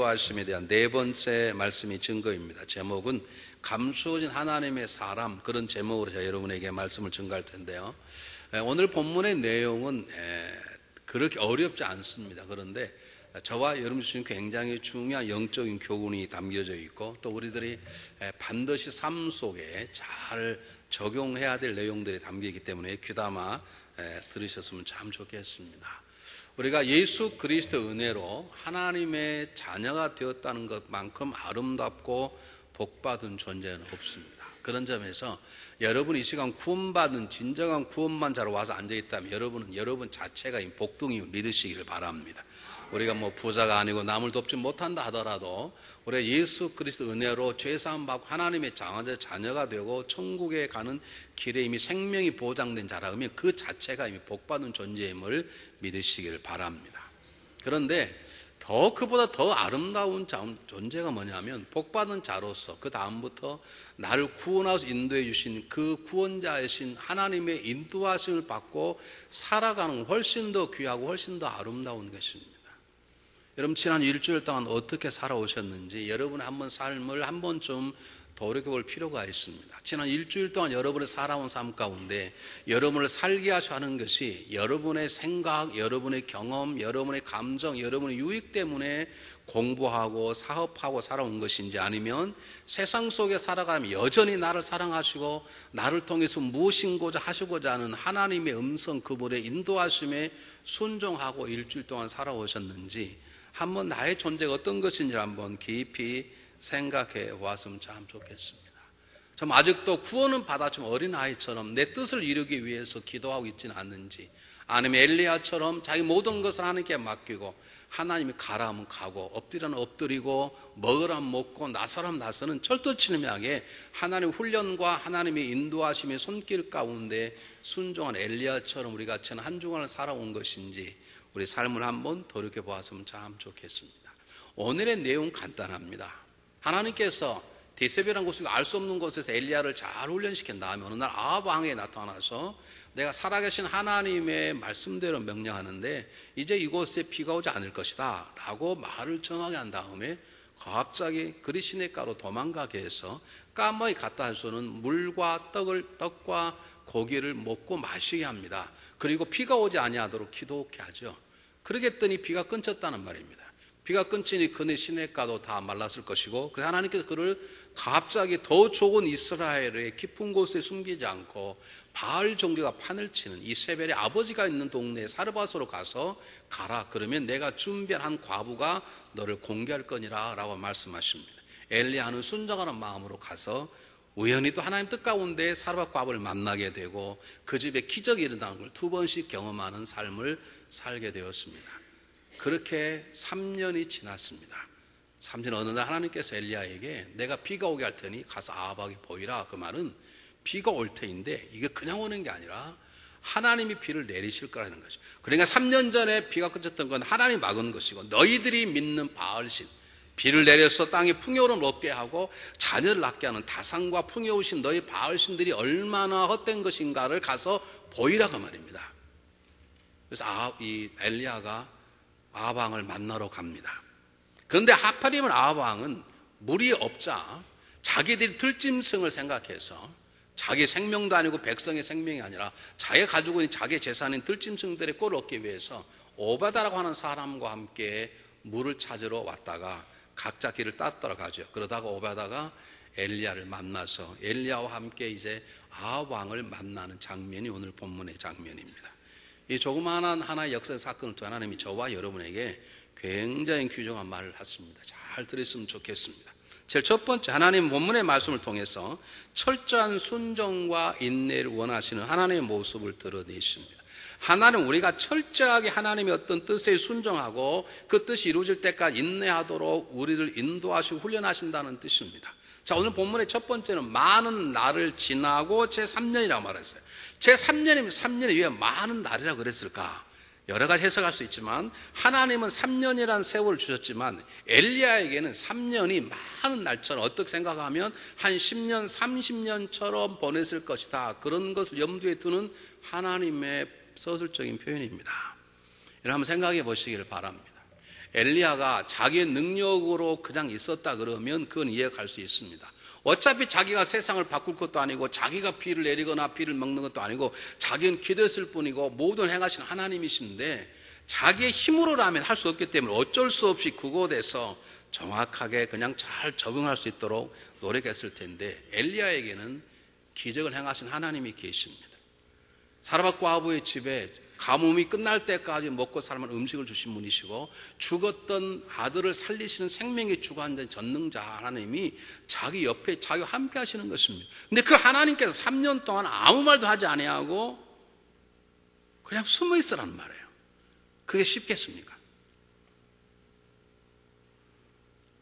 인도하심에 대한 네 번째 말씀이 증거입니다. 제목은 감추어진 하나님의 사람, 그런 제목으로 제가 여러분에게 말씀을 증거할 텐데요. 오늘 본문의 내용은 그렇게 어렵지 않습니다. 그런데 저와 여러분 중에 굉장히 중요한 영적인 교훈이 담겨져 있고, 또 우리들이 반드시 삶 속에 잘 적용해야 될 내용들이 담기기 때문에 귀담아 들으셨으면 참 좋겠습니다. 우리가 예수 그리스도의 은혜로 하나님의 자녀가 되었다는 것만큼 아름답고 복받은 존재는 없습니다. 그런 점에서 여러분이 이 시간 구원받은 진정한 구원만 잘 와서 앉아있다면 여러분은 여러분 자체가 복둥이 믿으시기를 바랍니다. 우리가 부자가 아니고 남을 돕지 못한다 하더라도 우리가 예수 그리스도 은혜로 죄사함 받고 하나님의 자녀가 되고 천국에 가는 길에 이미 생명이 보장된 자라면 그 자체가 이미 복받은 존재임을 믿으시길 바랍니다. 그런데 그보다 더 아름다운 존재가 뭐냐면, 복받은 자로서 그 다음부터 나를 구원하셔서 인도해 주신 그 구원자이신 하나님의 인도하심을 받고 살아가는 훨씬 더 귀하고 훨씬 더 아름다운 것입니다. 여러분, 지난 일주일 동안 어떻게 살아오셨는지 여러분 한번 삶을 한 번쯤 돌이켜볼 필요가 있습니다. 지난 일주일 동안 여러분의 살아온 삶 가운데 여러분을 살게 하셔 하는 것이 여러분의 생각, 여러분의 경험, 여러분의 감정, 여러분의 유익 때문에 공부하고 사업하고 살아온 것인지, 아니면 세상 속에 살아가면 여전히 나를 사랑하시고 나를 통해서 무엇인고자 하시고자 하는 하나님의 음성, 그분의 인도하심에 순종하고 일주일 동안 살아오셨는지 한번 나의 존재가 어떤 것인지 한번 깊이 생각해 왔으면 참 좋겠습니다. 좀 아직도 구원은 받았지만 어린아이처럼 내 뜻을 이루기 위해서 기도하고 있지는 않는지, 아니면 엘리야처럼 자기 모든 것을 하나님께 맡기고 하나님이 가라 하면 가고 엎드리라면 엎드리고 먹으라면 먹고 나서라면 나서는 철도치는 향해 하나님의 훈련과 하나님의 인도하심의 손길 가운데 순종한 엘리야처럼 우리 같이 한 주간을 살아온 것인지 우리 삶을 한번 돌이켜보았으면 참 좋겠습니다. 오늘의 내용 간단합니다. 하나님께서 디세벨이라는 곳을 알 수 없는 곳에서 엘리야를 잘 훈련시킨 다음에 어느 날 아합 왕에 나타나서 내가 살아계신 하나님의 말씀대로 명령하는데 이제 이곳에 비가 오지 않을 것이다 라고 말을 정하게 한 다음에 갑자기 그리 시냇가로 도망가게 해서 까마귀 갖다 할 수는 물과 떡과 고기를 먹고 마시게 합니다. 그리고 비가 오지 아니하도록 기도케 하죠. 그러겠더니 비가 끊쳤다는 말입니다. 비가 끊치니 그네 시냇가도 다 말랐을 것이고, 그래서 하나님께서 그를 갑자기 더 좋은 이스라엘의 깊은 곳에 숨기지 않고 바알 종교가 판을 치는 이세벨의 아버지가 있는 동네에 사르밧으로 가서 가라. 그러면 내가 준비한 한 과부가 너를 공개할 거니라 라고 말씀하십니다. 엘리야는 순종하는 마음으로 가서 우연히 또 하나님 뜻 가운데 사르밧 과부를 만나게 되고 그 집에 기적이 일어나는 걸 2번씩 경험하는 삶을 살게 되었습니다. 그렇게 3년이 지났습니다. 3년 어느 날 하나님께서 엘리야에게 내가 비가 오게 할 테니 가서 아합에게 보이라. 그 말은 비가 올 테인데 이게 그냥 오는 게 아니라 하나님이 비를 내리실 거라는 거죠. 그러니까 3년 전에 비가 끊겼던 건 하나님이 막은 것이고, 너희들이 믿는 바알신, 비를 내려서 땅에 풍요로움 얻게 하고 자녀를 낳게 하는 다산과 풍요우신 너희 바알신들이 얼마나 헛된 것인가를 가서 보이라 그 말입니다. 그래서 이 엘리야가 아합 왕을 만나러 갑니다. 그런데 하필이면 아합 왕은 물이 없자 자기들이 들짐승을 생각해서 자기 생명도 아니고 백성의 생명이 아니라 자기가 가지고 있는 자기 재산인 들짐승들의 꼴을 얻기 위해서 오베다라고 하는 사람과 함께 물을 찾으러 왔다가 각자 길을 따라 가죠. 그러다가 오베다가 엘리야를 만나서 엘리야와 함께 이제 아합 왕을 만나는 장면이 오늘 본문의 장면입니다. 이 조그마한 하나의 역사의 사건을 통해 하나님이 저와 여러분에게 굉장히 귀중한 말을 했습니다. 잘 들었으면 좋겠습니다. 제일 첫 번째, 하나님 본문의 말씀을 통해서 철저한 순종과 인내를 원하시는 하나님의 모습을 드러내십니다. 하나님, 우리가 철저하게 하나님의 어떤 뜻에 순종하고 그 뜻이 이루어질 때까지 인내하도록 우리를 인도하시고 훈련하신다는 뜻입니다. 자, 오늘 본문의 첫 번째는 많은 날을 지나고 제3년이라고 말했어요. 제3년이면 3년이 왜 많은 날이라고 그랬을까? 여러 가지 해석할 수 있지만 하나님은 3년이라는 세월을 주셨지만 엘리야에게는 3년이 많은 날처럼 어떻게 생각하면 한 10년, 30년처럼 보냈을 것이다. 그런 것을 염두에 두는 하나님의 서술적인 표현입니다. 여러분 한번 생각해 보시기를 바랍니다. 엘리야가 자기의 능력으로 그냥 있었다 그러면 그건 이해할 수 있습니다. 어차피 자기가 세상을 바꿀 것도 아니고 자기가 비를 내리거나 비를 먹는 것도 아니고 자기는 기도했을 뿐이고 모든 행하신 하나님이신데 자기의 힘으로라면 할 수 없기 때문에 어쩔 수 없이 그곳에서 정확하게 그냥 잘 적응할 수 있도록 노력했을 텐데 엘리야에게는 기적을 행하신 하나님이 계십니다. 사르밧 과부의 집에 가뭄이 끝날 때까지 먹고 살만 음식을 주신 분이시고 죽었던 아들을 살리시는 생명의 주관자 전능자 하나님이 자기 옆에 자기와 함께 하시는 것입니다. 근데 그 하나님께서 3년 동안 아무 말도 하지 아니하고 그냥 숨어 있으라는 말이에요. 그게 쉽겠습니까?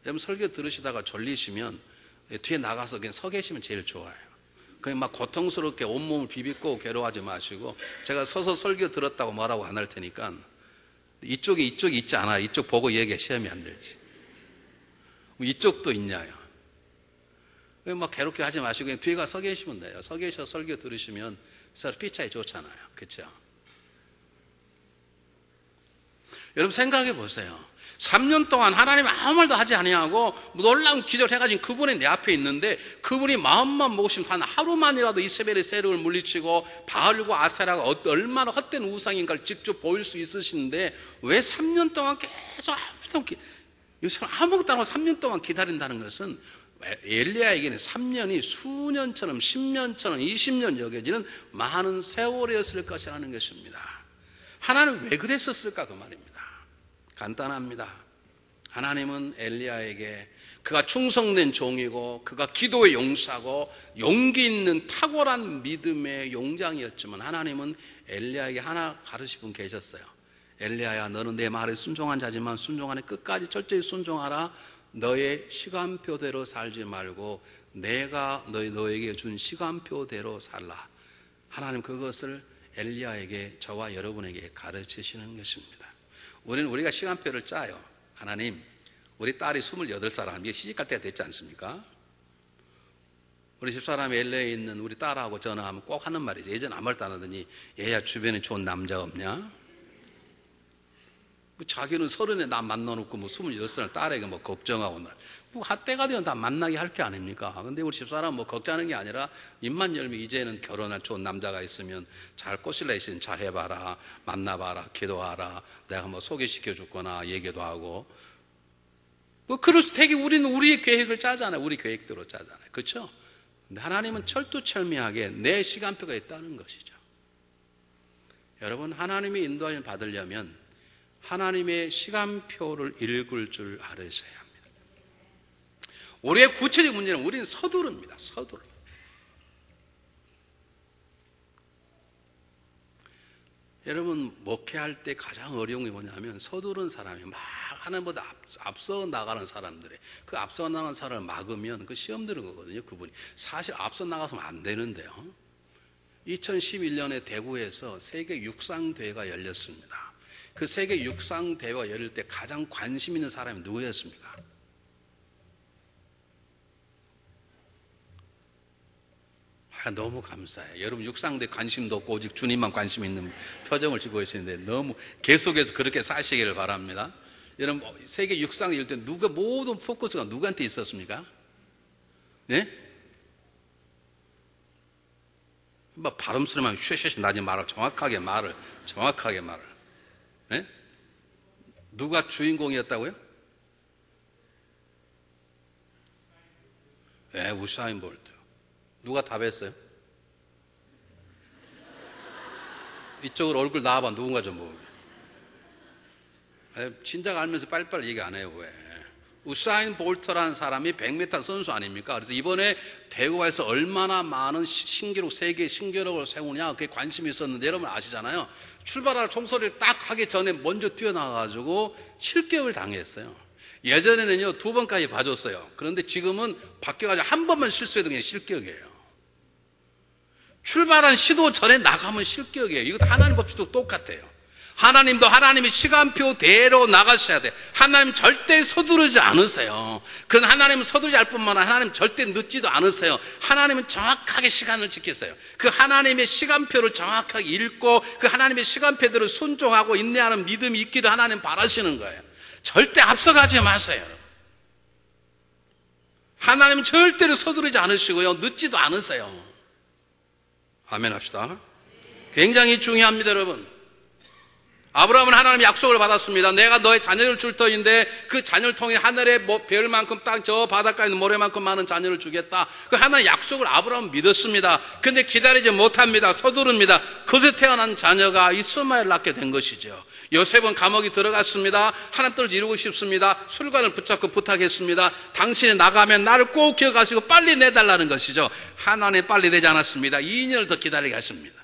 여러분 설교 들으시다가 졸리시면 뒤에 나가서 그냥 서 계시면 제일 좋아요. 그냥 막 고통스럽게 온몸을 비비고 괴로워하지 마시고 제가 서서 설교 들었다고 뭐라고 안 할 테니까 이쪽이 있지 않아요. 이쪽 보고 얘기해 시험이 안 들지. 이쪽도 있냐요. 막 괴롭게 하지 마시고 그냥 뒤에 가서 서 계시면 돼요. 서 계셔서 설교 들으시면 서로 피차이 좋잖아요. 그렇죠? 여러분 생각해 보세요. 3년 동안 하나님 아무 말도 하지 아니하고 놀라운 기적을 해가지고 그분이 내 앞에 있는데 그분이 마음만 먹으시면 한 하루만이라도 이세벨의 세력을 물리치고 바알과 아세라가 얼마나 헛된 우상인가를 직접 보일 수 있으신데 왜 3년 동안 계속 아무것도 안 하고 3년 동안 기다린다는 것은 엘리야에게는 3년이 수년처럼 10년처럼 20년 여겨지는 많은 세월이었을 것이라는 것입니다. 하나님은 왜 그랬었을까 그 말입니다. 간단합니다. 하나님은 엘리야에게 그가 충성된 종이고 그가 기도의 용사고 용기 있는 탁월한 믿음의 용장이었지만 하나님은 엘리야에게 하나 가르치신 분 계셨어요. 엘리야야 너는 내 말에 순종한 자지만 순종하는 끝까지 철저히 순종하라. 너의 시간표대로 살지 말고 내가 너에게 준 시간표대로 살라. 하나님 그것을 엘리야에게 저와 여러분에게 가르치시는 것입니다. 우리가 시간표를 짜요. 하나님, 우리 딸이 28살, 이게 시집갈 때가 됐지 않습니까? 우리 집사람이 LA에 있는 우리 딸하고 전화하면 꼭 하는 말이죠. 예전에 아무 말도 안 하더니 얘야 주변에 좋은 남자 없냐? 자기는 30에 나 만나놓고 26살 딸에게 걱정하고 때가 되면 다 만나게 할 게 아닙니까? 근데 우리 집사람은 걱정하는 게 아니라 입만 열면 이제는 결혼할 좋은 남자가 있으면 잘 꼬실라 있으면 잘 해봐라, 만나봐라, 기도하라, 내가 소개시켜 줬거나 얘기도 하고 그래서 되게 우리는 우리의 계획을 짜잖아요. 우리 계획대로 짜잖아요. 그렇죠? 근데 하나님은 철두철미하게 내 시간표가 있다는 것이죠. 여러분 하나님의 인도하심을 받으려면 하나님의 시간표를 읽을 줄 알으셔야 합니다. 우리의 구체적 문제는 우리는 서두릅니다. 서두르. 여러분 목회할 때 가장 어려운 게 뭐냐면 서두른 사람이 막 하나님보다 앞서 나가는 사람들이 그 앞서 나가는 사람을 막으면 그 시험 드는 거거든요. 그분이 사실 앞서 나가서는 안 되는데요. 2011년에 대구에서 세계 육상대회가 열렸습니다. 그 세계 육상대회가 열릴 때 가장 관심 있는 사람이 누구였습니까? 너무 감사해요. 여러분 육상대 관심도 없고 오직 주님만 관심 있는 표정을 짓고 계시는데 너무 계속해서 그렇게 사시기를 바랍니다. 여러분 세계 육상 열릴 때 모든 포커스가 누구한테 있었습니까? 네? 발음스러우면 쉐쉐쉐 나지 말아. 정확하게 말을. 네? 누가 주인공이었다고요? 네, 우사인 볼트. 누가 답했어요? 이쪽으로 얼굴 나와봐. 누군가 좀 보면. 진작 알면서 빨리빨리 얘기 안 해요. 왜? 우사인 볼트라는 사람이 100m 선수 아닙니까? 그래서 이번에 대구에서 얼마나 많은 신기록, 세계 신기록을 세우냐 그게 관심이 있었는데 여러분 아시잖아요. 출발할 총소리를 딱 하기 전에 먼저 뛰어나가가지고 실격을 당했어요. 예전에는요 2번까지 봐줬어요. 그런데 지금은 바뀌어가지고 한 번만 실수해도 그냥 실격이에요. 출발한 시도 전에 나가면 실격이에요. 이것도 하나님 법칙도 똑같아요. 하나님도 하나님의 시간표대로 나가셔야 돼요. 하나님 절대 서두르지 않으세요. 그런 하나님은 서두르지 않을 뿐만 아니라 하나님 절대 늦지도 않으세요. 하나님은 정확하게 시간을 지키세요. 그 하나님의 시간표를 정확하게 읽고 그 하나님의 시간표대로 순종하고 인내하는 믿음이 있기를 하나님 바라시는 거예요. 절대 앞서가지 마세요. 하나님은 절대로 서두르지 않으시고요, 늦지도 않으세요. 아멘 합시다. 굉장히 중요합니다, 여러분. 아브라함은 하나님의 약속을 받았습니다. 내가 너의 자녀를 줄 터인데 그 자녀를 통해 하늘의 별만큼 땅 저 바닷가에 있는 모래만큼 많은 자녀를 주겠다. 그 하나님의 약속을 아브라함은 믿었습니다. 근데 기다리지 못합니다. 서두릅니다. 그것에 태어난 자녀가 이스마엘을 낳게 된 것이죠. 요셉은 감옥에 들어갔습니다. 하나님 뜻을 이루고 싶습니다. 술관을 붙잡고 부탁했습니다. 당신이 나가면 나를 꼭 기억하시고 빨리 내달라는 것이죠. 하나님 빨리 내지 않았습니다. 2년을 더 기다리게 하십니다.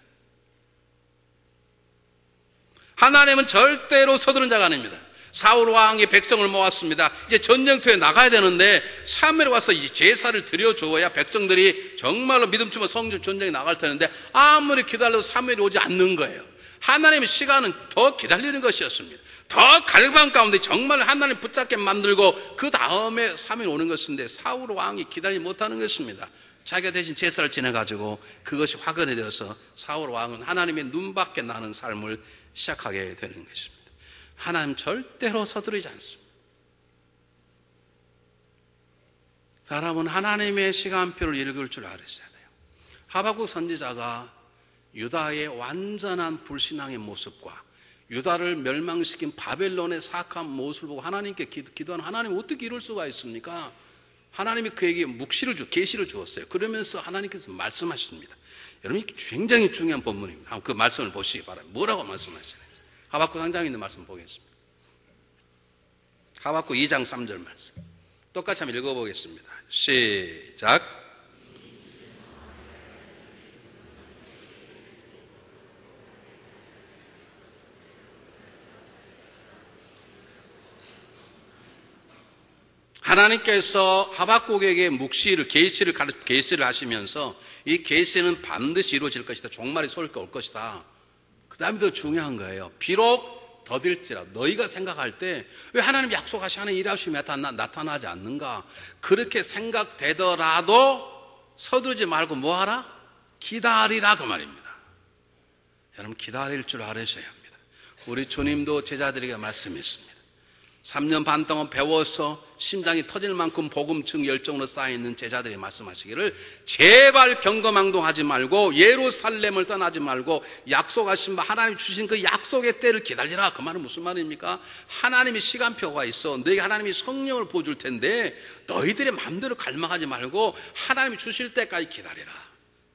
하나님은 절대로 서두른 자가 아닙니다. 사울 왕이 백성을 모았습니다. 이제 전쟁터에 나가야 되는데 사무엘에 와서 이 제사를 드려주어야 백성들이 정말로 믿음주면 성전 전쟁에 나갈 텐데 아무리 기다려도 사무엘이 오지 않는 거예요. 하나님의 시간은 더 기다리는 것이었습니다. 더 갈망 가운데 정말 하나님 붙잡게 만들고 그 다음에 사무엘이 오는 것인데 사울 왕이 기다리지 못하는 것입니다. 자기가 대신 제사를 지내가지고 그것이 화근이 되어서 사울 왕은 하나님의 눈밖에 나는 삶을 시작하게 되는 것입니다. 하나님 절대로 서두르지 않습니다. 사람은 하나님의 시간표를 읽을 줄 알아야 돼요. 하박국 선지자가 유다의 완전한 불신앙의 모습과 유다를 멸망시킨 바벨론의 사악한 모습을 보고 하나님께 기도하는 하나님 어떻게 이럴 수가 있습니까? 하나님이 그에게 계시를 주었어요. 그러면서 하나님께서 말씀하십니다. 여러분, 굉장히 중요한 본문입니다. 그 말씀을 보시기 바랍니다. 뭐라고 말씀하시는지. 하박국 3장에 있는 말씀 보겠습니다. 하박국 2장 3절 말씀. 똑같이 한번 읽어보겠습니다. 시작. 하나님께서 하박국에게 계시를 하시면서 이 계시는 반드시 이루어질 것이다. 종말의 소리가 올 것이다. 그 다음에 더 중요한 거예요. 비록 더딜지라도 너희가 생각할 때 왜 하나님 약속하시 하나님 일하심이 나타나지 않는가? 그렇게 생각되더라도 서두르지 말고 뭐하라? 기다리라 그 말입니다. 여러분, 기다릴 줄 알으셔야 합니다. 우리 주님도 제자들에게 말씀했습니다. 3년 반 동안 배워서 심장이 터질 만큼 복음증 열정으로 쌓여있는 제자들이 말씀하시기를 제발 경거망동하지 말고 예루살렘을 떠나지 말고 약속하신 바 하나님 주신 그 약속의 때를 기다리라. 그 말은 무슨 말입니까? 하나님의 시간표가 있어. 너희가 하나님이 성령을 부어줄 텐데 너희들의 마음대로 갈망하지 말고 하나님이 주실 때까지 기다리라.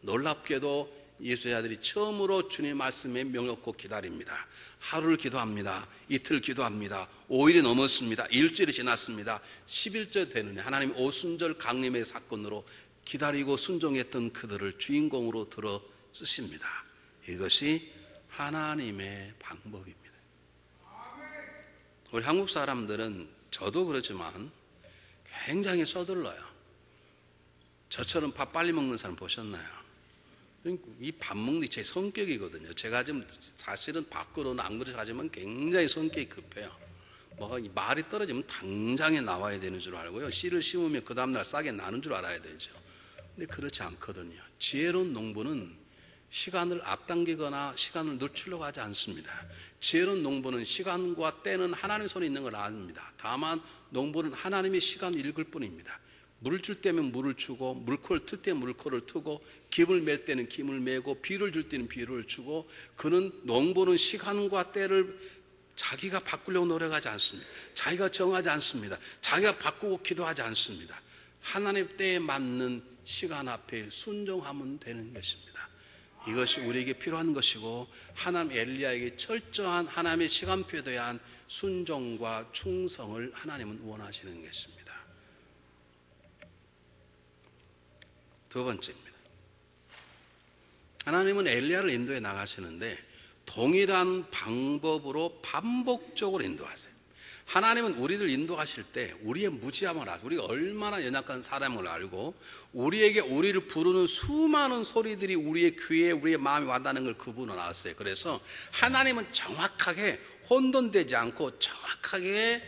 놀랍게도 예수자들이 처음으로 주님의 말씀에 명령고 기다립니다. 하루를 기도합니다. 이틀 기도합니다. 5일이 넘었습니다. 일주일이 지났습니다. 11절 되느니 하나님 오순절 강림의 사건으로 기다리고 순종했던 그들을 주인공으로 들어 쓰십니다. 이것이 하나님의 방법입니다. 우리 한국 사람들은 저도 그렇지만 굉장히 서둘러요. 저처럼 밥 빨리 먹는 사람 보셨나요? 이 밥 먹는 게 제 성격이거든요. 제가 지금 사실은 밖으로는 안 그러지만 굉장히 성격이 급해요. 뭐가 말이 떨어지면 당장에 나와야 되는 줄 알고요. 씨를 심으면 그 다음날 싹이 나는 줄 알아야 되죠. 근데 그렇지 않거든요. 지혜로운 농부는 시간을 앞당기거나 시간을 늦추려고 하지 않습니다. 지혜로운 농부는 시간과 때는 하나님의 손에 있는 걸 압니다. 다만 농부는 하나님의 시간을 읽을 뿐입니다. 물을 줄 때면 물을 주고 물코를 틀 때는 물코를 트고 김을 맬 때는 김을 매고 비를 줄 때는 비를 주고 그는 농부는 시간과 때를 자기가 바꾸려고 노력하지 않습니다. 자기가 정하지 않습니다. 자기가 바꾸고 기도하지 않습니다. 하나님의 때에 맞는 시간 앞에 순종하면 되는 것입니다. 이것이 우리에게 필요한 것이고 하나님 엘리야에게 철저한 하나님의 시간표에 대한 순종과 충성을 하나님은 원하시는 것입니다. 두 번째입니다. 하나님은 엘리야를 인도해 나가시는데 동일한 방법으로 반복적으로 인도하세요. 하나님은 우리를 인도하실 때 우리의 무지함을 알고 우리가 얼마나 연약한 사람을 알고 우리에게 우리를 부르는 수많은 소리들이 우리의 귀에 우리의 마음에 와닿는 걸 그분은 아세요. 그래서 하나님은 정확하게 혼돈되지 않고 정확하게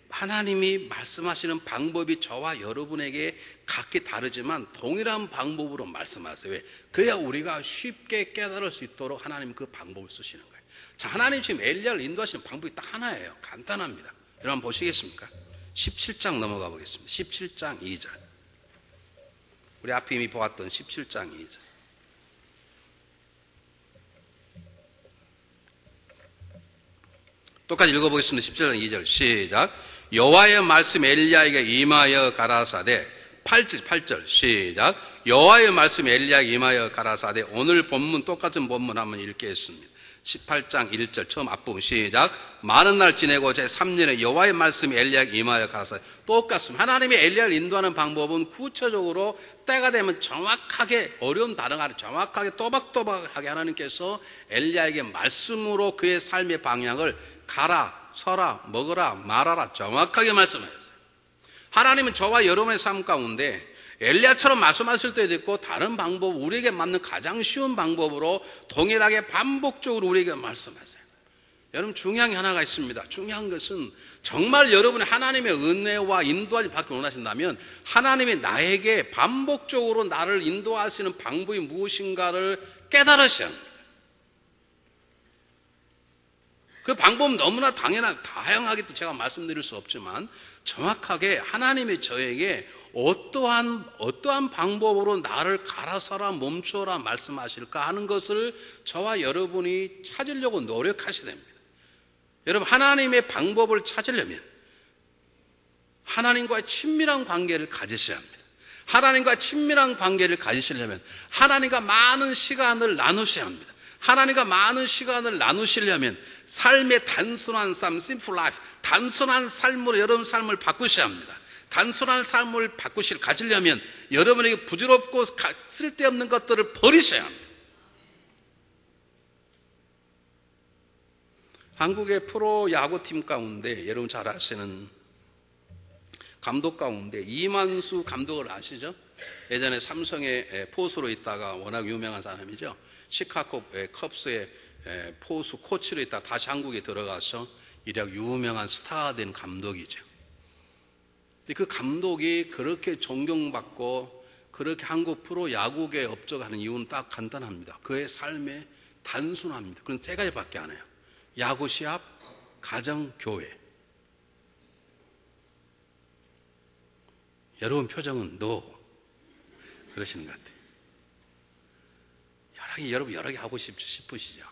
하나님이 말씀하시는 방법이 저와 여러분에게 각기 다르지만 동일한 방법으로 말씀하세요. 왜? 그래야 우리가 쉽게 깨달을 수 있도록 하나님 그 방법을 쓰시는 거예요. 자, 하나님 지금 엘리야를 인도하시는 방법이 딱 하나예요. 간단합니다. 여러분 보시겠습니까? 17장 넘어가 보겠습니다. 17장 2절. 우리 앞에 이미 보았던 17장 2절. 똑같이 읽어보겠습니다. 17장 2절 시작. 여호와의 말씀 엘리야에게 임하여 가라사대 8절 시작. 여호와의 말씀 엘리야에게 임하여 가라사대. 오늘 본문 똑같은 본문 한번 읽겠습니다. 18장 1절 처음 앞부분 시작. 많은 날 지내고 제3년에 여호와의 말씀이 엘리야에게 임하여 가라사대. 똑같습니다. 하나님이 엘리야를 인도하는 방법은 구체적으로 때가 되면 정확하게, 어려운 단어가 아니라 정확하게 또박또박하게 하나님께서 엘리야에게 말씀으로 그의 삶의 방향을 가라, 서라, 먹어라, 말하라 정확하게 말씀하셨어요. 하나님은 저와 여러분의 삶 가운데 엘리야처럼 말씀하실 때도 있고 다른 방법, 우리에게 맞는 가장 쉬운 방법으로 동일하게 반복적으로 우리에게 말씀하세요. 여러분 중요한 게 하나가 있습니다. 중요한 것은 정말 여러분이 하나님의 은혜와 인도하심을 받기 원하신다면 하나님이 나에게 반복적으로 나를 인도하시는 방법이 무엇인가를 깨달으셔야 합니다. 그 방법은 너무나 다양하게 또 제가 말씀드릴 수 없지만 정확하게 하나님이 저에게 어떠한 방법으로 나를 가라서라 멈춰라 말씀하실까 하는 것을 저와 여러분이 찾으려고 노력하셔야 됩니다. 여러분 하나님의 방법을 찾으려면 하나님과의 친밀한 관계를 가지셔야 합니다. 하나님과 친밀한 관계를 가지시려면 하나님과 많은 시간을 나누셔야 합니다. 하나님과 많은 시간을 나누시려면 삶의 단순한 삶, simple life, 단순한 삶으로 여러분 삶을 바꾸셔야 합니다. 단순한 삶을 가지려면 여러분에게 부질없고 쓸데없는 것들을 버리셔야 합니다. 한국의 프로 야구팀 가운데 여러분 잘 아시는 감독 가운데 이만수 감독을 아시죠? 예전에 삼성의 포수로 있다가 워낙 유명한 사람이죠. 시카고 컵스의 포수 코치로 있다가 다시 한국에 들어가서 이력 유명한 스타가 된 감독이죠. 그 감독이 그렇게 존경받고 그렇게 한국 프로 야구계에 업적하는 이유는 딱 간단합니다. 그의 삶에 단순합니다. 그건 세 가지밖에 안 해요. 야구 시합, 가정, 교회. 여러분 표정은 no 그러시는 것 같아요. 여러분 여러 개 하고 싶으시죠?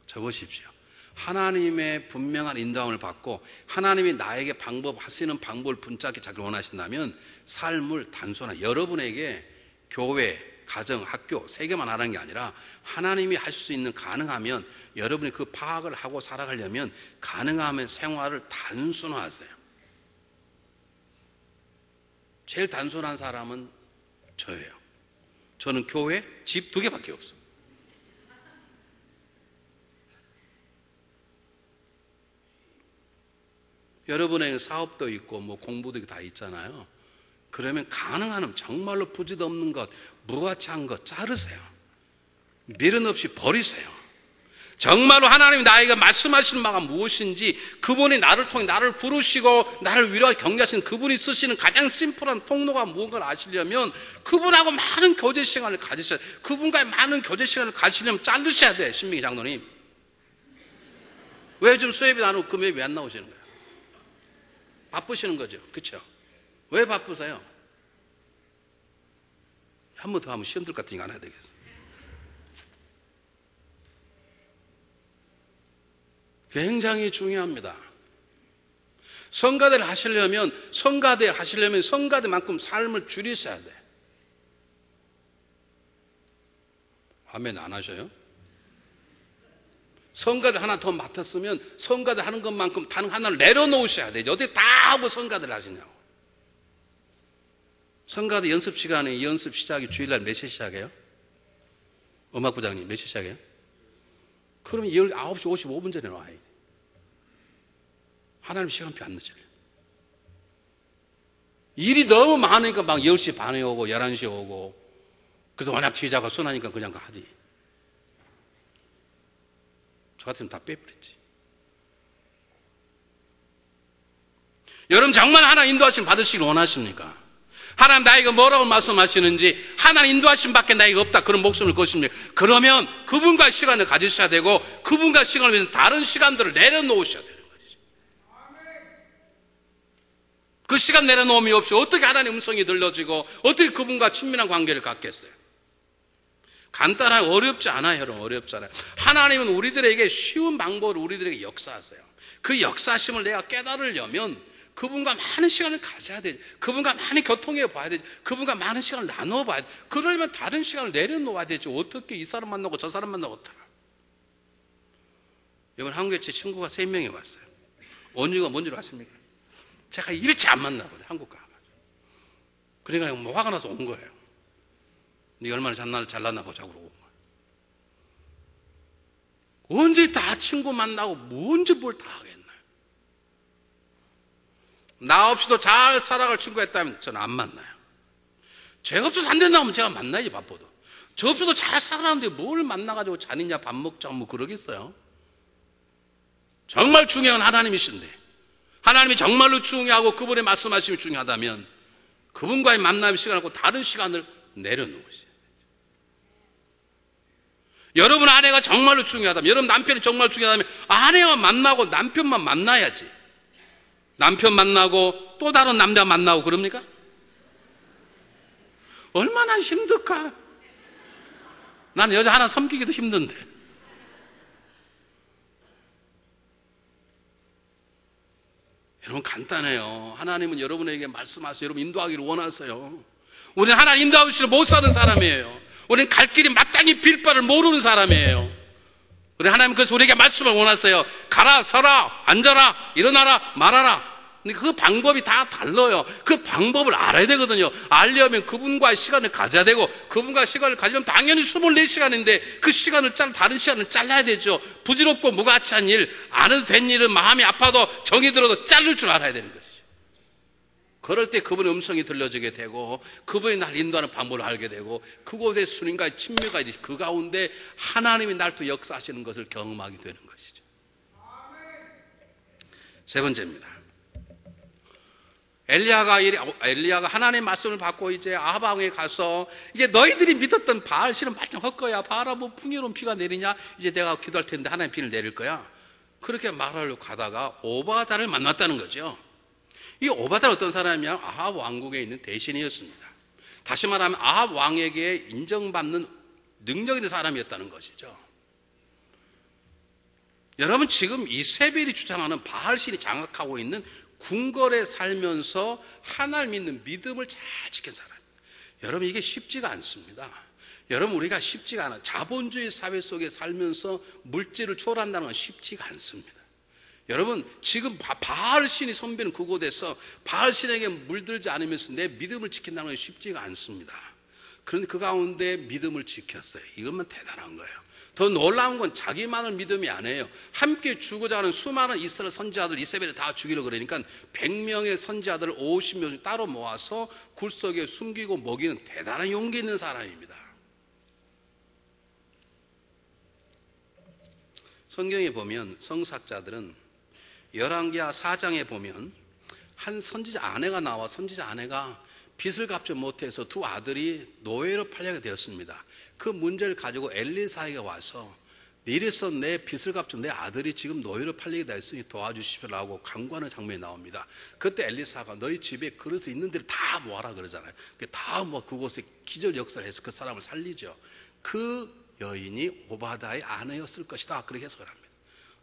적으십시오. 하나님의 분명한 인도함을 받고 하나님이 나에게 하시는 방법을 분짝히 찾기를 원하신다면 삶을 단순한 여러분에게 교회, 가정, 학교 세 개만 하는 게 아니라 하나님이 하실 수 있는 가능하면 여러분이 그 파악을 하고 살아가려면 가능하면 생활을 단순화하세요. 제일 단순한 사람은 저예요. 저는 교회, 집 2개밖에 없어요. 여러분의 사업도 있고 공부도 다 있잖아요. 그러면 가능한 정말로 부짓 없는 것, 무가치한 것 자르세요. 미련 없이 버리세요. 정말로 하나님이 나에게 말씀하시는 바가 무엇인지 그분이 나를 통해 나를 부르시고 나를 위로하고 격려하시는 그분이 쓰시는 가장 심플한 통로가 무언가를 아시려면 그분하고 많은 교제 시간을 가지셔야 돼요. 그분과의 많은 교제 시간을 가지려면 자르셔야 돼요. 신명기 장로님. 왜 요즘 수협이 나누고 금요일에 왜 안 나오시는 거예요? 바쁘시는 거죠. 그렇죠? 왜 바쁘세요? 한 번 더 하면 시험들 같은 거 안 해야 되겠어요. 굉장히 중요합니다. 성가대를 하시려면 성가대만큼 삶을 줄이셔야 돼. 아멘 안 하셔요? 성가대 하나 더 맡았으면 성가대 하는 것만큼 단 하나를 내려놓으셔야 되죠. 어떻게 다 하고 성가대를 하시냐고. 성가대 연습 시간에 연습 시작이 주일날 몇 시에 시작해요? 음악부장님 몇 시에 시작해요? 그러면 9시 55분 전에 나와야 돼. 하나님 시간표 안 늦어요. 일이 너무 많으니까 막 10시 반에 오고 11시에 오고 그래서 워낙 지휘자가 순하니까 그냥 하지. 저 같으면 다 빼버렸지. 여러분 정말 하나 인도하심 받으시길 원하십니까? 하나님 나에게 뭐라고 말씀하시는지 하나님 인도하심 밖에 나에게 없다. 그런 목숨을 거십니다. 그러면 그분과 시간을 가지셔야 되고 그분과 시간을 위해서 다른 시간들을 내려놓으셔야 되는 거죠. 그 시간 내려놓음이 없이 어떻게 하나님의 음성이 들려지고 어떻게 그분과 친밀한 관계를 갖겠어요? 간단하고 어렵지 않아요, 여러분. 어렵지 않아요. 하나님은 우리들에게 쉬운 방법으로 우리들에게 역사하세요. 그 역사심을 내가 깨달으려면 그분과 많은 시간을 가져야 되지. 그분과 많이 교통해 봐야 되지. 그분과 많은 시간을 나눠 봐야 되지. 그러려면 다른 시간을 내려놓아야 되지. 어떻게 이 사람 만나고 저 사람 만나고 어떡하. 이번 한국에 제 친구가 3명이 왔어요. 언니가 뭔 줄 아십니까? 제가 일치 안 만나거든요, 한국 가가지고. 그러니까 뭐 화가 나서 온 거예요. 네가 얼마나 잘났나 보자고 그러고. 언제 다 친구 만나고 뭔지 뭘 다 하겠나. 나 없이도 잘 살아갈 친구가 있다면 저는 안 만나요. 제가 없어서 안 된다면 제가 만나야지, 바빠도. 저 없어도 잘 살아가는데 뭘 만나가지고 자느냐 밥 먹자 뭐 그러겠어요. 정말 중요한 하나님이신데 하나님이 정말로 중요하고 그분의 말씀하심이 중요하다면 그분과의 만남의 시간하고 다른 시간을 내려놓으세요. 여러분 아내가 정말로 중요하다면, 여러분 남편이 정말 중요하다면 아내와 만나고 남편만 만나야지. 남편 만나고 또 다른 남자 만나고 그럽니까? 얼마나 힘들까? 나는 여자 하나 섬기기도 힘든데. 여러분 간단해요. 하나님은 여러분에게 말씀하세요. 여러분 인도하기를 원하세요. 우리는 하나님 인도하시를 못 사는 사람이에요. 우리는 갈 길이 마땅히 빌 바를 모르는 사람이에요. 우리 하나님 그래서 우리에게 말씀을 원하세요. 가라, 서라, 앉아라, 일어나라, 말하라. 근데 그 방법이 다 달라요. 그 방법을 알아야 되거든요. 알려면 그분과의 시간을 가져야 되고, 그분과의 시간을 가지려면 당연히 24시간인데 그 시간을 다른 시간을 잘라야 되죠. 부질없고 무가치한 일, 안 해도 된 일은 마음이 아파도 정이 들어도 자를 줄 알아야 되는 것이죠. 그럴 때 그분의 음성이 들려지게 되고 그분이 날 인도하는 방법을 알게 되고 그곳에 주님과의 친밀감이 되시, 그 가운데 하나님이 날 또 역사하시는 것을 경험하게 되는 것이죠. 세 번째입니다. 엘리야가 하나님의 말씀을 받고 이제 아합 왕에 가서 이제 너희들이 믿었던 바알 신은 발전할 거야. 바알아 뭐 풍요로운 비가 내리냐? 이제 내가 기도할 텐데 하나님 비를 내릴 거야. 그렇게 말하려고 가다가 오바다를 만났다는 거죠. 이 오바다는 어떤 사람이냐? 아합 왕국에 있는 대신이었습니다. 다시 말하면 아합 왕에게 인정받는 능력 있는 사람이었다는 것이죠. 여러분 지금 이세벨이 주장하는 바알신이 장악하고 있는 궁궐에 살면서 하나를 믿는 믿음을 잘 지킨 사람. 여러분 이게 쉽지가 않습니다. 여러분 우리가 쉽지가 않아. 자본주의 사회 속에 살면서 물질을 초월한다는 건 쉽지가 않습니다. 여러분 지금 바알신이 선배는 그곳에서 바알신에게 물들지 않으면서 내 믿음을 지킨다는 건 쉽지가 않습니다. 그런데 그 가운데 믿음을 지켰어요. 이것만 대단한 거예요. 더 놀라운 건 자기만을 믿음이 아니에요. 함께 죽고자 하는 수많은 이스라엘 선지자들 이세벨을 다 죽이려고 그러니까 100명의 선지자들을 50명씩 따로 모아서 굴 속에 숨기고 먹이는 대단한 용기 있는 사람입니다. 성경에 보면 성사학자들은 열왕기하 4장에 보면 한 선지자 아내가 나와 선지자 아내가 빚을 갚지 못해서 두 아들이 노예로 팔려게 되었습니다. 그 문제를 가지고 엘리사에게 와서 이래서 내 빚을 갚지 내 아들이 지금 노예로 팔리게 되었으니 도와주십시오라고 간구하는 장면이 나옵니다. 그때 엘리사가 너희 집에 그릇이 있는 대로 다 모아라 그러잖아요. 다 모아 그곳에 기절 역사를 해서 그 사람을 살리죠. 그 여인이 오바다의 아내였을 것이다 그렇게 해석을 합니다.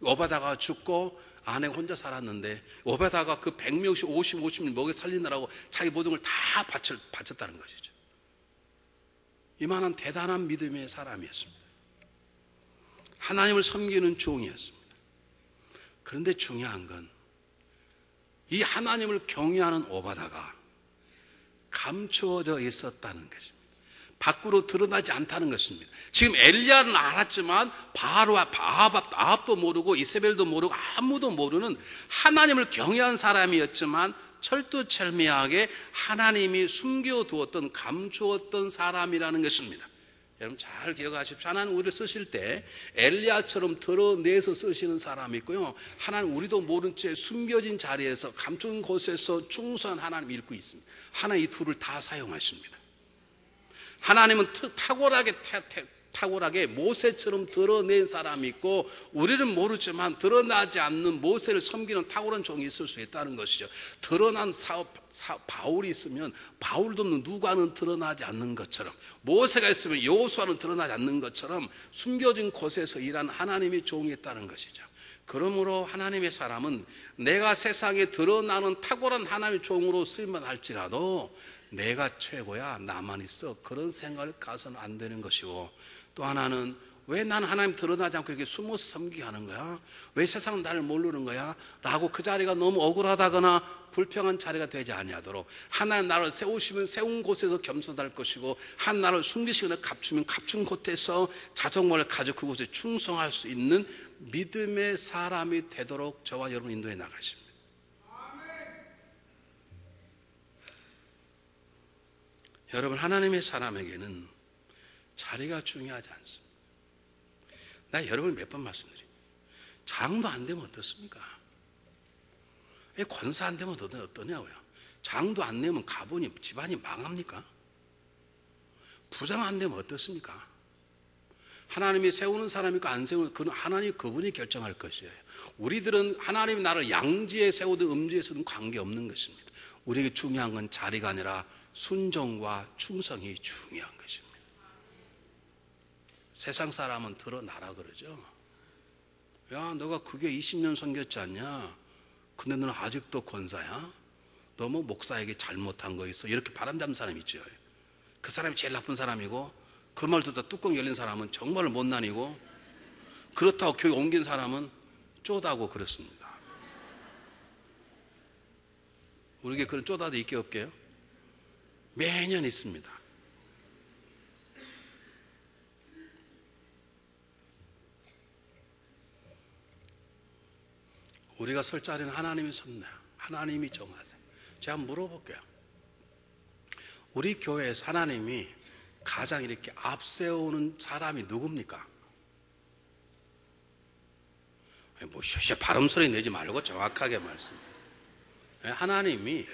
오바다가 죽고 아내가 혼자 살았는데 오바다가 그 100명씩 50명 먹여 살리느라고 자기 모든 걸 다 바쳤다는 것이죠. 이만한 대단한 믿음의 사람이었습니다. 하나님을 섬기는 종이었습니다. 그런데 중요한 건 이 하나님을 경외하는 오바다가 감추어져 있었다는 것입니다. 밖으로 드러나지 않다는 것입니다. 지금 엘리야는 알았지만 바알과 아합도 모르고 이세벨도 모르고 아무도 모르는 하나님을 경외한 사람이었지만 철두철미하게 하나님이 숨겨두었던 감추었던 사람이라는 것입니다. 여러분 잘 기억하십시오. 하나님 우리를 쓰실 때 엘리야처럼 드러내서 쓰시는 사람이 있고요, 하나님 우리도 모른 채 숨겨진 자리에서 감춘 곳에서 충성한 하나님 읽고 있습니다. 하나님 이 둘을 다 사용하십니다. 하나님은 탁월하게 모세처럼 드러낸 사람이 있고, 우리는 모르지만 드러나지 않는 모세를 섬기는 탁월한 종이 있을 수 있다는 것이죠. 드러난 바울이 있으면 바울도 누가는 드러나지 않는 것처럼, 모세가 있으면 여호수아는 드러나지 않는 것처럼 숨겨진 곳에서 일하는 하나님의 종이 있다는 것이죠. 그러므로 하나님의 사람은 내가 세상에 드러나는 탁월한 하나님의 종으로 쓰임만 할지라도 내가 최고야, 나만 있어, 그런 생각을 가서는 안 되는 것이고, 또 하나는 왜 나는 하나님 드러나지 않고 이렇게 숨어서 섬기게 하는 거야? 왜 세상은 나를 모르는 거야? 라고 그 자리가 너무 억울하다거나 불평한 자리가 되지 아니하도록, 하나님 나를 세우시면 세운 곳에서 겸손할 것이고, 한 나를 숨기시거나 감추면 감춘 곳에서 자정말을 가지고 그곳에 충성할 수 있는 믿음의 사람이 되도록 저와 여러분 인도해 나가십니다. 여러분, 하나님의 사람에게는 자리가 중요하지 않습니다. 나 여러분 몇 번 말씀드려요. 장도 안 되면 어떻습니까? 권사 안 되면 어떠냐고요? 장도 안 되면 가보니 집안이 망합니까? 부장 안 되면 어떻습니까? 하나님이 세우는 사람이고 안 세우는, 그는 하나님 그분이 결정할 것이에요. 우리들은 하나님이 나를 양지에 세우든 음지에 세우든 관계없는 것입니다. 우리에게 중요한 건 자리가 아니라 순종과 충성이 중요한 것입니다. 세상 사람은 드러나라 그러죠. 야, 너가 그게 20년 섬겼지 않냐? 근데 너는 아직도 권사야? 너 뭐 목사에게 잘못한 거 있어? 이렇게 바람잡는 사람이 있죠. 그 사람이 제일 나쁜 사람이고, 그 말 듣다 뚜껑 열린 사람은 정말 못난이고, 그렇다고 교회 옮긴 사람은 쪼다고 그렇습니다. 우리에게 그런 쪼다도 있게 없게요? 매년 있습니다. 우리가 설 자리는 하나님이 섰나요? 하나님이 정하세요. 제가 물어볼게요. 우리 교회에서 하나님이 가장 이렇게 앞세우는 사람이 누굽니까? 뭐 쉬쉬 발음소리 내지 말고 정확하게 말씀하세요. 하나님이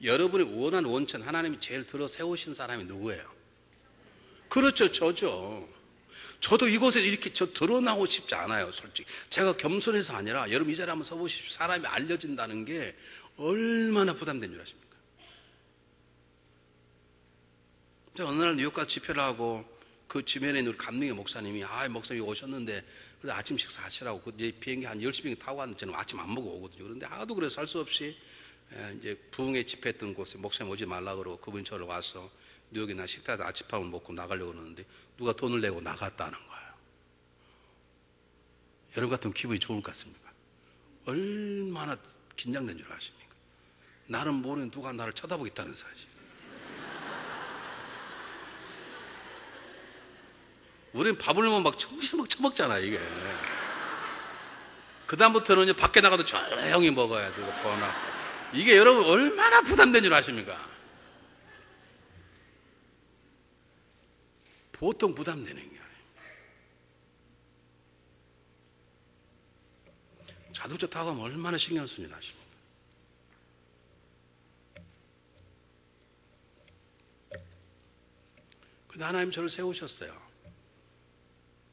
여러분이 원하는 원천, 하나님이 제일 들어 세우신 사람이 누구예요? 그렇죠, 저죠. 저도 이곳에 이렇게 드러나고 싶지 않아요, 솔직히. 제가 겸손해서 아니라, 여러분 이 자리에 한번 서보십시오. 사람이 알려진다는 게 얼마나 부담된 줄 아십니까? 제가 어느 날 뉴욕 가서 집회를 하고, 그 주변에 있는 우리 감리교 목사님이, 목사님이 오셨는데, 그래서 아침 식사하시라고, 그 비행기 한 10시 비행기 타고 왔는데, 저는 아침 안 먹고 오거든요. 그런데 하도 그래서 할 수 없이, 이제 부흥회 집회했던 곳에 목사님 오지 말라 그러고, 그분이 저를 와서, 뉴욕에 나 식당에서 아침밥을 먹고 나가려고 그러는데, 누가 돈을 내고 나갔다는 거예요. 여러분 같으면 기분이 좋을 것 같습니까? 얼마나 긴장된 줄 아십니까? 나는 모르는 누가 나를 쳐다보겠다는 사실. 우리는 밥을 먹으면 막 처먹잖아요, 이게. 그다음부터는 이제 밖에 나가도 조용히 먹어야 되고, 이게 여러분 얼마나 부담된 줄 아십니까? 보통 부담되는 게 아니에요. 자동차 타고 가면 얼마나 신경 쓰는 줄 아십니까? 근데 하나님 저를 세우셨어요.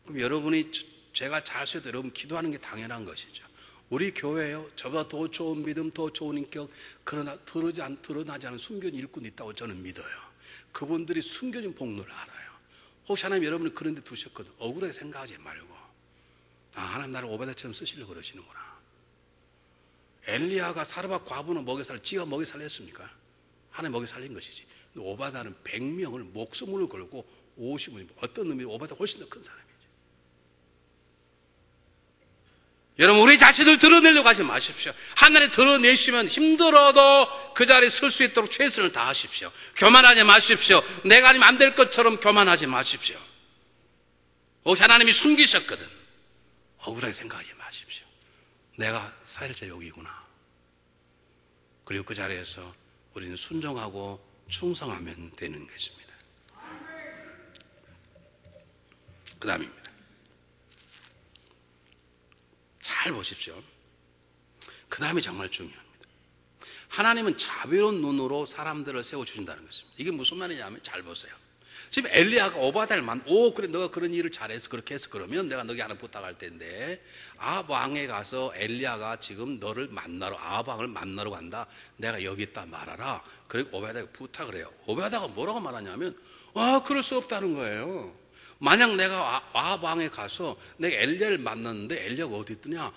그럼 여러분이, 제가 잘 써도 여러분 기도하는 게 당연한 것이죠. 우리 교회요, 저보다 더 좋은 믿음, 더 좋은 인격, 그러나 드러나지 않은 숨겨진 일꾼이 있다고 저는 믿어요. 그분들이 숨겨진 복로를 알아요. 혹시 하나님 여러분을 그런 데 두셨거든. 억울하게 생각하지 말고, 하나님 나를 오베다처럼 쓰시려고 그러시는구나. 엘리야가 사르밧 과부는 먹여 살려, 지가 먹여 살렸습니까? 하나님 먹여 살린 것이지. 오바다는 100명을 목숨을 걸고 50을, 어떤 의미로 오바다 훨씬 더 큰 사람이죠. 여러분, 우리 자신을 드러내려고 하지 마십시오. 하나님 드러내시면 힘들어도 그 자리에 설 수 있도록 최선을 다하십시오. 교만하지 마십시오. 내가 아니면 안 될 것처럼 교만하지 마십시오. 혹시 하나님이 숨기셨거든. 억울하게 생각하지 마십시오. 내가 사일자 여기구나. 그리고 그 자리에서 우리는 순종하고 충성하면 되는 것입니다. 그 다음입니다. 잘 보십시오. 그 다음이 정말 중요합니다. 하나님은 자비로운 눈으로 사람들을 세워주신다는 것입니다. 이게 무슨 말이냐면 잘 보세요. 지금 엘리야가 오바다를 그래 너가 그런 일을 잘해서 그렇게 해서 그러면 내가 너에게 하나 부탁할 텐데 아합 왕에 가서 엘리야가 지금 너를 만나러 아합 왕을 만나러 간다. 내가 여기 있다 말하라. 그리고 오바다가 부탁을 해요. 오바다가 뭐라고 말하냐면 그럴 수 없다는 거예요. 만약 내가 아합 왕에 가서 내가 엘리야를 만났는데 엘리야가 어디 있더냐?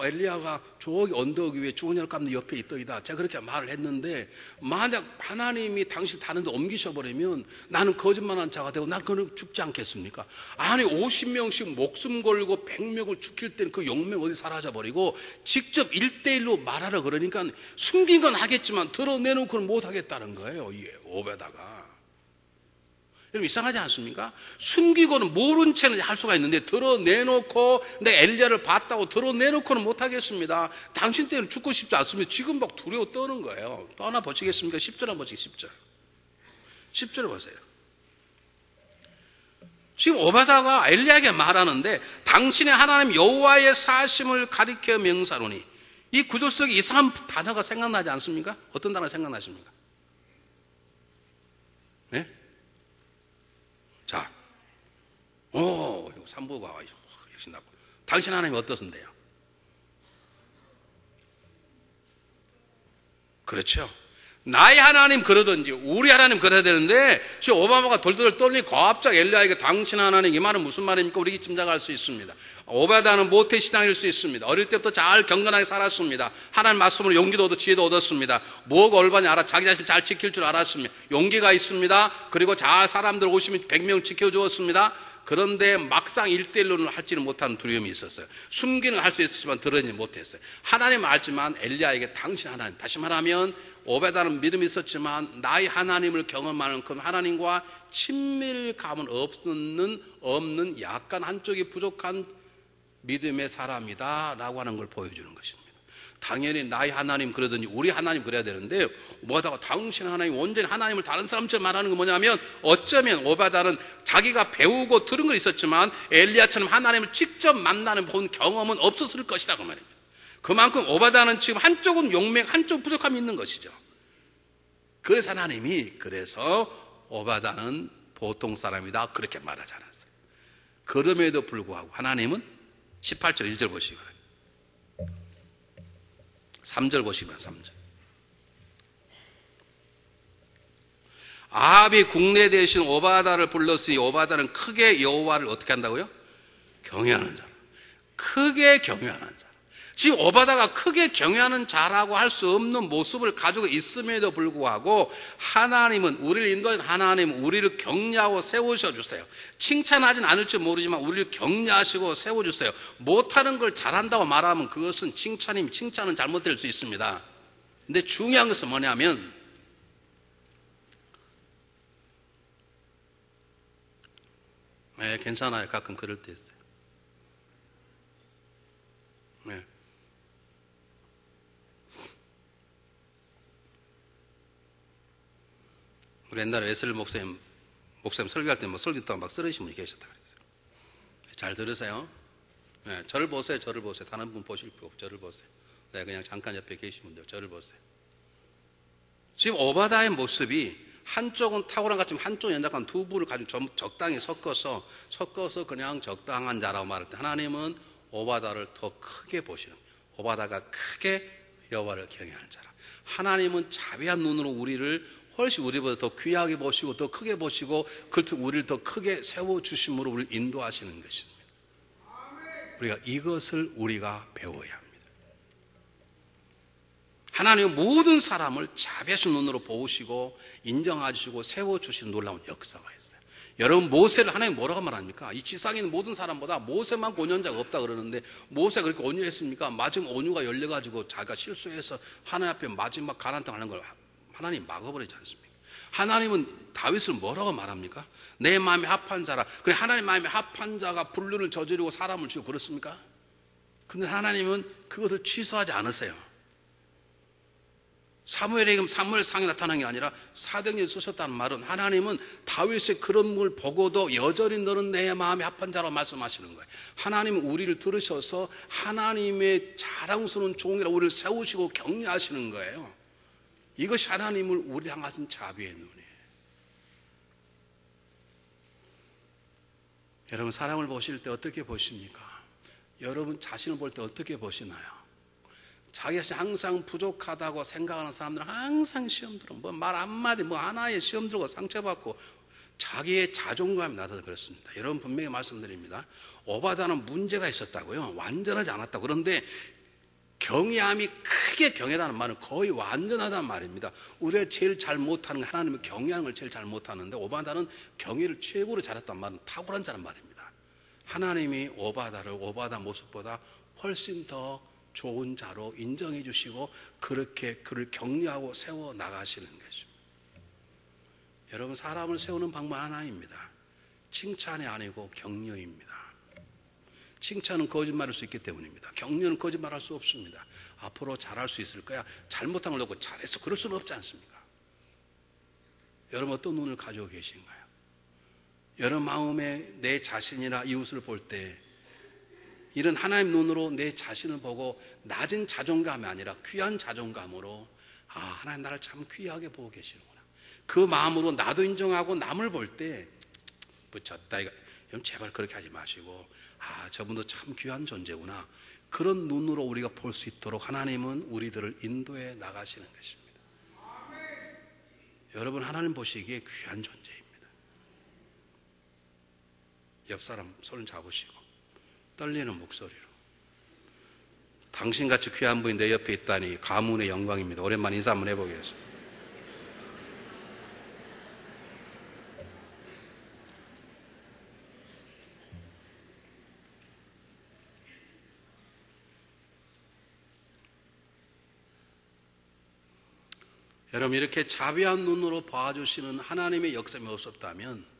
엘리야가 저기 언덕 위에 주원열 감독 옆에 있더이다. 제가 그렇게 말을 했는데 만약 하나님이 당신 다른 데 옮기셔버리면 나는 거짓말한 자가 되고 난 그는 죽지 않겠습니까? 아니 50명씩 목숨 걸고 100명을 죽일 때는 그 용맹 어디 사라져버리고 직접 1대1로 말하라 그러니까 숨긴 건 하겠지만 드러내놓고는 못하겠다는 거예요. 이 오베다가. 여러분 이상하지 않습니까? 숨기고는 모른 채는 할 수가 있는데 드러내놓고 내가 엘리야를 봤다고 드러내놓고는 못하겠습니다. 당신 때는 죽고 싶지 않습니다. 지금 막 두려워 떠는 거예요. 또 하나 보시겠습니까? 10절 한번 보시겠습니다. 10절 보세요. 지금 오바다가 엘리야에게 말하는데 당신의 하나님 여호와의 사심을 가리켜 명사로니 이 구절 속에 이상한 단어가 생각나지 않습니까? 어떤 단어 생각나십니까? 네? 자, 이거 3부가 신나고. 당신 하나님이 어떠신데요? 그렇죠. 나의 하나님 그러든지 우리 하나님 그래야 되는데 지금 오바마가 돌돌 떨니 갑자기 엘리야에게 당신 하나님 이 말은 무슨 말입니까? 우리 짐작할 수 있습니다. 오바다는 모태신앙일 수 있습니다. 어릴 때부터 잘 경건하게 살았습니다. 하나님 말씀으로 용기도 얻어 지혜도 얻었습니다. 뭐가 올바른지 자기 자신 잘 지킬 줄 알았습니다. 용기가 있습니다. 그리고 잘 사람들 오시면 100명 지켜주었습니다. 그런데 막상 1대1로는 할지는 못하는 두려움이 있었어요. 숨기는 할 수 있었지만 드러내지 못했어요. 하나님 알지만 엘리야에게 당신 하나님, 다시 말하면 오베다는 믿음이 있었지만 나의 하나님을 경험하는 그 하나님과 친밀감은 없는 약간 한쪽이 부족한 믿음의 사람이다 라고 하는 걸 보여주는 것입니다. 당연히 나의 하나님 그러더니 우리 하나님 그래야 되는데 뭐다가 당신 하나님 온전히 하나님을 다른 사람처럼 말하는 건 뭐냐면 어쩌면 오바다는 자기가 배우고 들은 건 있었지만 엘리야처럼 하나님을 직접 만나는 본 경험은 없었을 것이다 그 말입니다. 그만큼 오바다는 지금 한쪽은 용맹 한쪽 부족함이 있는 것이죠. 그래서 하나님이 그래서 오바다는 보통 사람이다 그렇게 말하지 않았어요. 그럼에도 불구하고 하나님은 18절 1절 보시고요. 3절 보시면 3절. 아합이 국내 대신 오바다를 불렀으니 오바다는 크게 여호와를 어떻게 한다고요? 경외하는 자라. 크게 경외하는 자라. 지금 오바다가 크게 경외하는 자라고 할 수 없는 모습을 가지고 있음에도 불구하고 하나님은 우리를 인도하는 하나님은 우리를 격려하고 세우셔주세요. 칭찬하진 않을지 모르지만 우리를 격려하시고 세워주세요. 못하는 걸 잘한다고 말하면 그것은 칭찬은 잘못될 수 있습니다. 근데 중요한 것은 뭐냐면 괜찮아요. 가끔 그럴 때 있어요. 네. 우리 옛날에 웨슬리 목사님 설교할 때 설교 듣다가 막 쓰러지신 분이 계셨다 그랬어요. 잘 들으세요. 네, 저를 보세요. 다른 분 보실 필요 없고 저를 보세요. 네, 그냥 잠깐 옆에 계시면 돼요. 저를 보세요. 지금 오바다의 모습이 한쪽은 탁월한 것 같지만 한쪽은 연약한 두 분을 가지고 적당히 섞어서 그냥 적당한 자라고 말할 때 하나님은 오바다를 더 크게 보시는 거예요. 오바다가 크게 여호와를 경외하는 자라. 하나님은 자비한 눈으로 우리를 훨씬 우리보다 더 귀하게 보시고 더 크게 보시고 그렇다고 우리를 더 크게 세워주심으로 우리를 인도하시는 것입니다. 우리가 이것을 우리가 배워야 합니다. 하나님은 모든 사람을 자비하신 눈으로 보시고 인정하시고 세워주시는 놀라운 역사가 있어요. 여러분 모세를 하나님 뭐라고 말합니까? 이 지상에 있는 모든 사람보다 모세만 온유한 그렇다 그러는데 모세가 그렇게 온유했습니까? 마지막 온유가 열려가지고 자기가 실수해서 하나님 앞에 마지막 가난당 하는 걸 하나님 막아버리지 않습니까? 하나님은 다윗을 뭐라고 말합니까? 내 마음에 합한 자라. 그래 하나님 마음에 합한 자가 불륜을 저지르고 사람을 죽이고 그렇습니까? 근데 하나님은 그것을 취소하지 않으세요. 사무엘에게 사무엘상에 나타난 게 아니라 사도행전에 쓰셨다는 말은 하나님은 다윗의 그런 걸 보고도 여전히 너는 내 마음에 합한 자라고 말씀하시는 거예요. 하나님은 우리를 들으셔서 하나님의 자랑스러운 종이라 우리를 세우시고 격려하시는 거예요. 이것이 하나님을 우리 향하신 자비의 눈이에요. 여러분 사람을 보실 때 어떻게 보십니까? 여러분 자신을 볼 때 어떻게 보시나요? 자기 자신 항상 부족하다고 생각하는 사람들은 항상 시험 들어 뭐 말 한마디 뭐 하나에 시험 들고 상처받고 자기의 자존감이 낮아서 그렇습니다. 여러분 분명히 말씀드립니다. 오바다는 문제가 있었다고요. 완전하지 않았다고. 그런데 경외함이 크게 경외다는 말은 거의 완전하다는 말입니다. 우리가 제일 잘 못하는 게 하나님을 경외하는 걸 제일 잘 못하는데 오바다는 경외를 최고로 잘했단 말은 탁월한 자란 말입니다. 하나님이 오바다 모습보다 훨씬 더 좋은 자로 인정해 주시고 그렇게 그를 격려하고 세워 나가시는 것입니다. 여러분 사람을 세우는 방법 하나입니다. 칭찬이 아니고 격려입니다. 칭찬은 거짓말할 수 있기 때문입니다. 격려는 거짓말할 수 없습니다. 앞으로 잘할 수 있을 거야. 잘못한 걸 놓고 잘했어. 그럴 수는 없지 않습니까? 여러분 어떤 눈을 가지고 계신가요? 여러분 마음에 내 자신이나 이웃을 볼 때 이런 하나님 눈으로 내 자신을 보고 낮은 자존감이 아니라 귀한 자존감으로 아 하나님 나를 참 귀하게 보고 계시는구나. 그 마음으로 나도 인정하고 남을 볼 때 붙였다 이거 제발 그렇게 하지 마시고 아 저분도 참 귀한 존재구나. 그런 눈으로 우리가 볼 수 있도록 하나님은 우리들을 인도해 나가시는 것입니다. 여러분 하나님 보시기에 귀한 존재입니다. 옆 사람 손을 잡으시고 떨리는 목소리로 당신같이 귀한 분이 내 옆에 있다니 가문의 영광입니다. 오랜만에 인사 한번 해보겠습니다. 여러분 이렇게 자비한 눈으로 봐주시는 하나님의 역사이 없었다면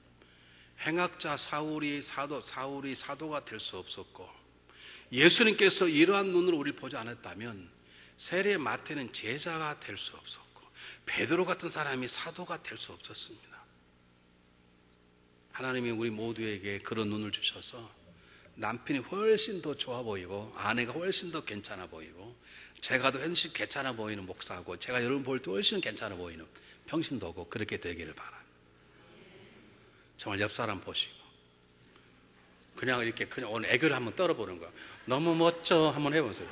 행악자 사울이 사도가 될 수 없었고 예수님께서 이러한 눈으로 우리를 보지 않았다면 세례 마태는 제자가 될 수 없었고 베드로 같은 사람이 사도가 될 수 없었습니다. 하나님이 우리 모두에게 그런 눈을 주셔서 남편이 훨씬 더 좋아 보이고 아내가 훨씬 더 괜찮아 보이고 제가 더 훨씬 괜찮아 보이는 목사고 제가 여러분 볼 때 훨씬 괜찮아 보이는 평신도고 그렇게 되기를 바랍니다. 정말 옆 사람 보시고 그냥 이렇게 그냥 오늘 애교를 한번 떨어보는 거야. 너무 멋져 한번 해보세요.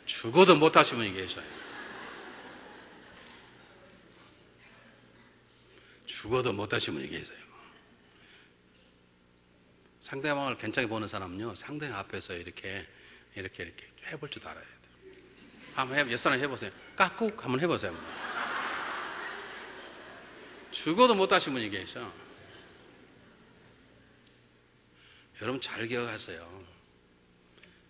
죽어도 못하시는 분이 계셔요. 죽어도 못하시는 분이 계세요. 상대방을 괜찮게 보는 사람은요 상대방 앞에서 이렇게 해볼 줄 알아야 돼요. 한번 옛사람 해보세요. 깍꾹 한번 해보세요. 죽어도 못하신 분이 계셔. 여러분 잘 기억하세요.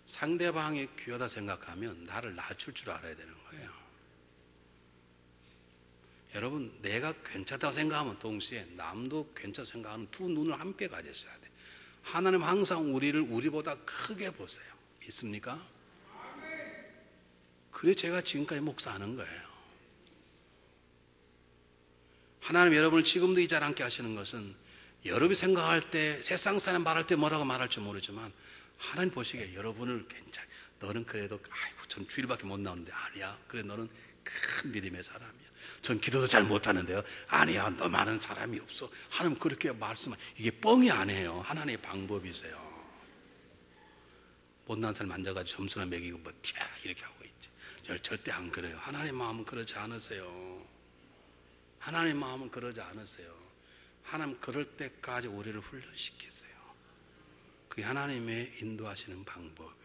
상대방이 귀하다 생각하면 나를 낮출 줄 알아야 되는 거예요. 여러분 내가 괜찮다고 생각하면 동시에 남도 괜찮다고 생각하는 두 눈을 함께 가지셔야 돼요. 하나님 항상 우리를 우리보다 크게 보세요. 믿습니까? 그게 제가 지금까지 목사하는 거예요. 하나님 여러분을 지금도 이 자리에 앉게 하시는 것은 여러분이 생각할 때 세상 사람 말할 때 뭐라고 말할지 모르지만 하나님 보시기에 여러분을 너는 그래도 아이고 전 주일밖에 못 나오는데 아니야. 그래 너는 큰 믿음의 사람이야. 전 기도도 잘 못하는데요. 아니야 너 많은 사람이 없어. 하나님 그렇게 이게 뻥이 아니에요. 하나님의 방법이세요. 못난 사람 앉아가지고 점수나 매기고 이렇게 하고 있지. 절대 안 그래요. 하나님 마음은 그러지 않으세요. 하나님 마음은 그러지 않으세요. 하나님 그럴 때까지 우리를 훈련시키세요. 그게 하나님의 인도하시는 방법이에요.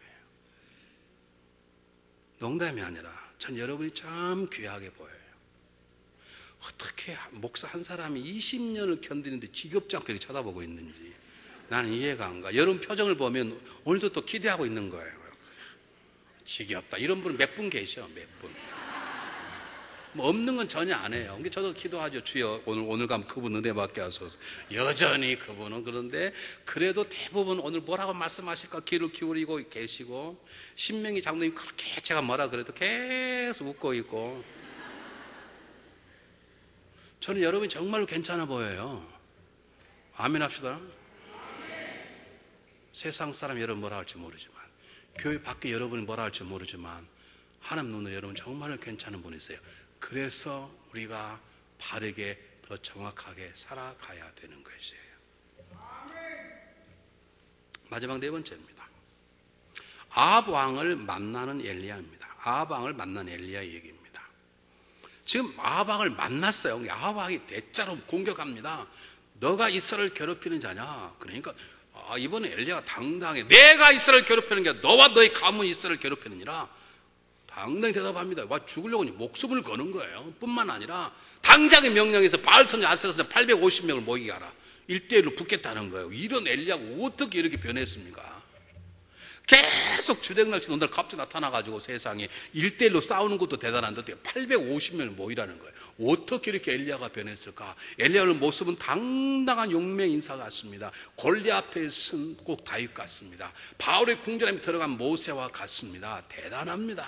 농담이 아니라 전 여러분이 참 귀하게 보여요. 어떻게 목사 한 사람이 20년을 견디는데 지겹지 않게 이렇게 쳐다보고 있는지 나는 이해가 안 가. 여러분 표정을 보면 오늘도 또 기대하고 있는 거예요. 지겹다. 이런 분은 몇 분 계셔. 몇 분. 뭐 없는 건 전혀 안 해요. 근데 저도 기도하죠. 주여 오늘 가면 그분 은혜 받게 하소서. 여전히 그분은 그런데 그래도 대부분 오늘 뭐라고 말씀하실까 귀를 기울이고 계시고 신명기 장로님 그렇게 제가 뭐라 그래도 계속 웃고 있고 저는 여러분이 정말로 괜찮아 보여요. 아멘 합시다. 세상 사람 여러분 뭐라 할지 모르지만 교회 밖에 여러분이 뭐라 할지 모르지만 하나님 눈으로 여러분 정말로 괜찮은 분이세요. 그래서 우리가 바르게 더 정확하게 살아가야 되는 것이에요. 마지막 네 번째입니다. 아합 왕을 만나는 엘리야입니다. 아합 왕을 만난 엘리야의 얘기입니다. 지금 아합 왕을 만났어요. 아합 왕이 대자로 공격합니다. 너가 이스라엘을 괴롭히는 자냐? 그러니까 이번에 엘리야가 당당하게 내가 이스라엘을 괴롭히는 게 너와 너의 가문이 이스라엘을 괴롭히느니라 당당히 대답합니다. 와 죽으려고 목숨을 거는 거예요. 뿐만 아니라 당장의 명령에서 바알 선지 아세라 선지 850명을 모이게 하라. 1대1로 붙겠다는 거예요. 이런 엘리야가 어떻게 이렇게 변했습니까? 계속 주택날치 논들 갑자기 나타나가지고 세상에 1대1로 싸우는 것도 대단한데 어떻게 850명을 모이라는 거예요. 어떻게 이렇게 엘리야가 변했을까? 엘리야의 모습은 당당한 용맹 인사 같습니다. 골리앗 앞에 쓴 꼭 다윗 같습니다. 바울의 궁전에 들어간 모세와 같습니다. 대단합니다.